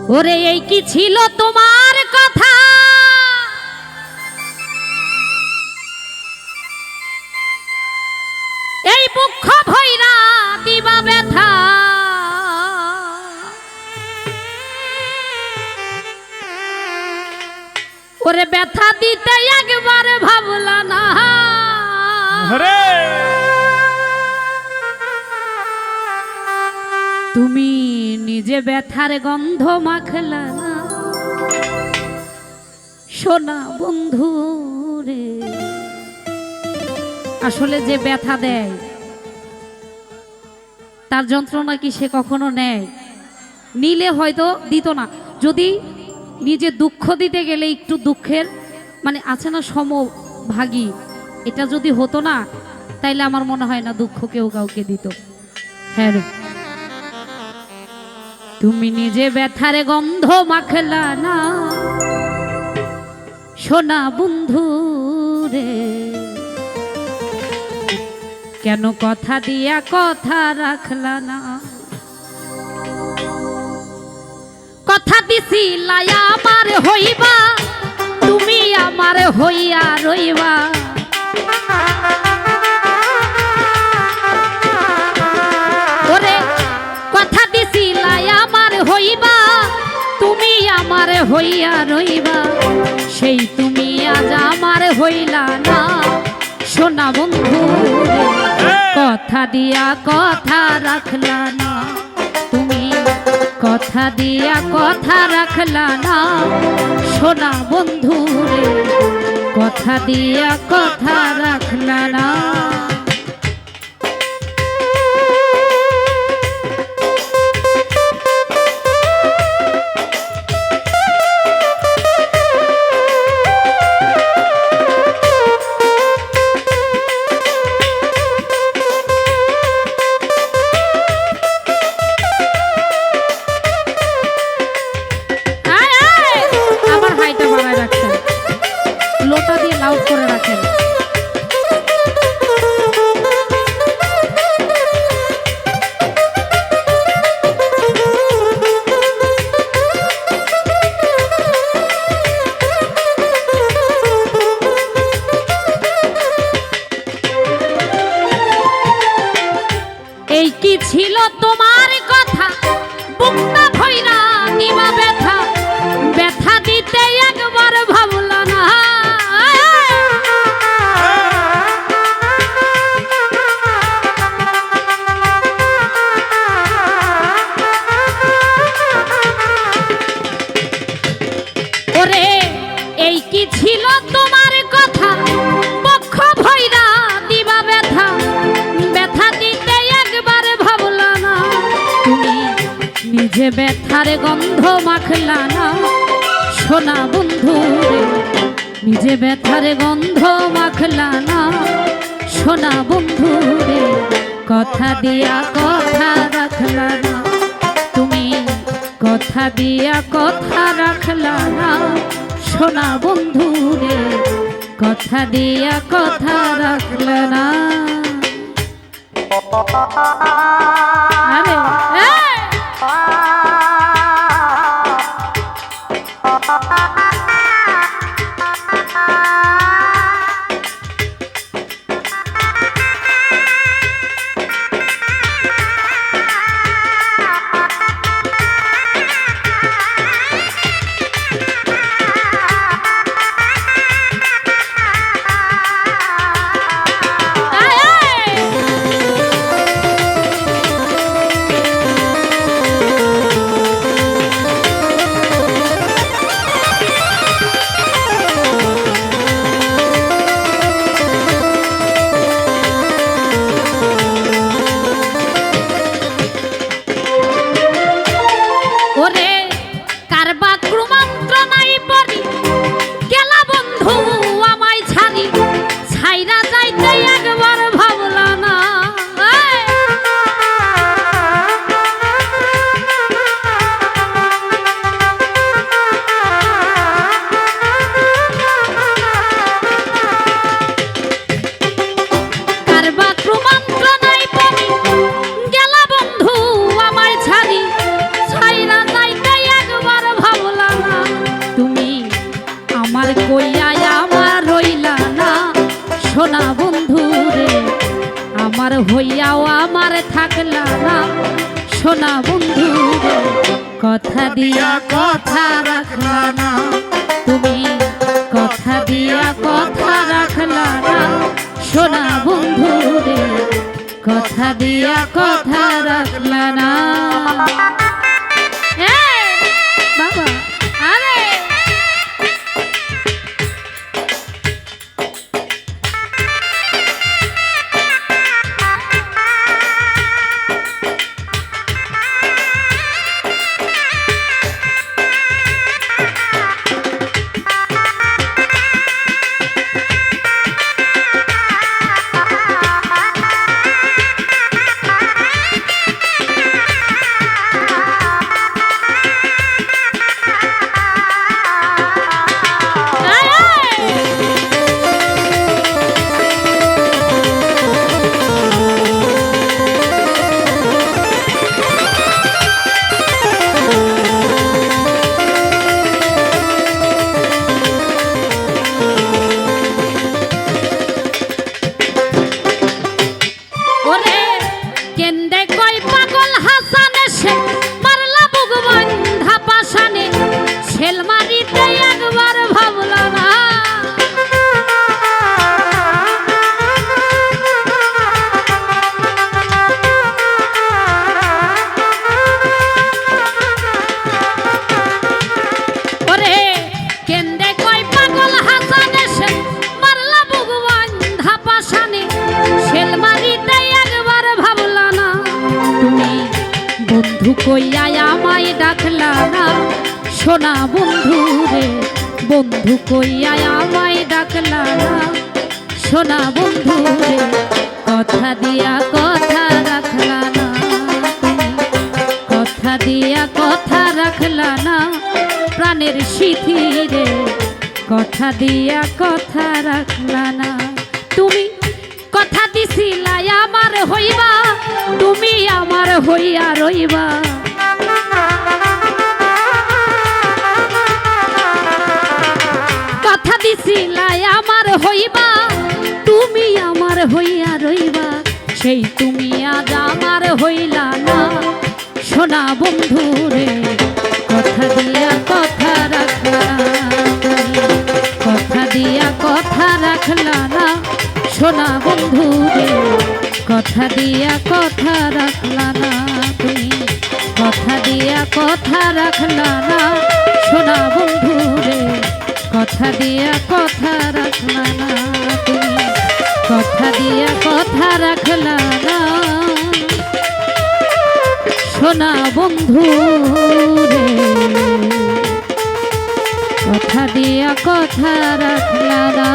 ওরে এই কি ছিল তোমার কথা, এই মুখ ভৈরা দিবা ব্যথা। ওরে ব্যথা দিতে একবার ভাবলা না, তুমি নিজে ব্যথার গন্ধ মাখলা না। সোনা বন্ধু রে, আসলে যে ব্যথা দেয় তার যন্ত্রণা কি সে কখনো নেয়? নিলে হয়তো দিত না। যদি নিজে দুঃখ দিতে গেলে একটু দুঃখের মানে আছে না সমভাগী, এটা যদি হতো না তাইলে আমার মনে হয় না দুঃখ কেউ কাউকে দিত। হ্যাঁ রে, তুমি নিজে ব্যথার গন্ধ মাখলা না। সোনা বন্ধু রে, কেন কথা দিয়া কথা রাখলা না? কথা দিছিলাই আমার হইবা, তুমি আমার হইয়া রইবা। ওরে কথা দিছিলাই আমার হইবা, তুমি আমার হইয়া রইবা। সেই তুমি আজ আমার হইলা না। সোনা বন্ধু রে, কথা দিয়া কথা রাখলা না। তুমি কথা দিয়া কথা রাখলা না। সোনা বন্ধু রে, কথা দিয়া কথা রাখলা না। লোটা দিয়ে লাউড করে রাখেন। এই কি ছিল তোমার কথা, বুকটা ভৈরা দিবা ব্যথা। ব্যথা দিতে একবার ভাবলা না। ওরে এই কি ছিল তোমার কথা, বক্ষ ভৈরা দিবা ব্যথা। ব্যথা দিতে একবার ভাবলা না। তুমি নিজে ব্যথার গন্ধ মাখলা না। সোনা বন্ধু রে, নিজে ব্যথার গন্ধ মাখলা না। সোনা বন্ধু রে, কথা দিয়া কথা রাখলা না। তুমি কথা দিয়া কথা রাখলা না। সোনা বন্ধু রে, কথা দিয়া কথা রাখলা না। আরে হইয়াও আমার থাকলা না সোনা বন্ধু রে, কথা দিয়া কথা রাখলা না তুমি, কথা দিয়া কথা রাখলা না সোনা বন্ধু রে, কথা দিয়া কথা রাখলা না। বাবা আরে বন্ধু কইয়া আমায় ডাকলা না সোনা বন্ধু রে, বন্ধু কইয়া আমায় ডাকলা না সোনা বন্ধু রে, কথা দিয়া কথা রাখলা না তুমি, কথা দিয়া কথা রাখলা না প্রাণের সিথি রে, কথা দিয়া কথা রাখলা না তুমি, কথা দিছিলা আমার হইবা তুমি আমার হইয়া রইবা, কথা দিছিলা আমার হইবা তুমি আমার হইয়া রইবা, সেই তুমি আজ আমার হইলা না সোনা বন্ধু রে, কথা দিয়া কথা রাখলা তুমি, কথা দিয়া কথা রাখলা না সোনা বন্ধু রে, কথা দিয়া কথা রাখলা না তুমি, কথা দিয়া কথা রাখলা না সোনা বন্ধু রে, কথা দিয়া কথা রাখলা না তুমি, কথা দিয়া কথা রাখলা না সোনা বন্ধু রে, কথা দিয়া কথা রাখলা না।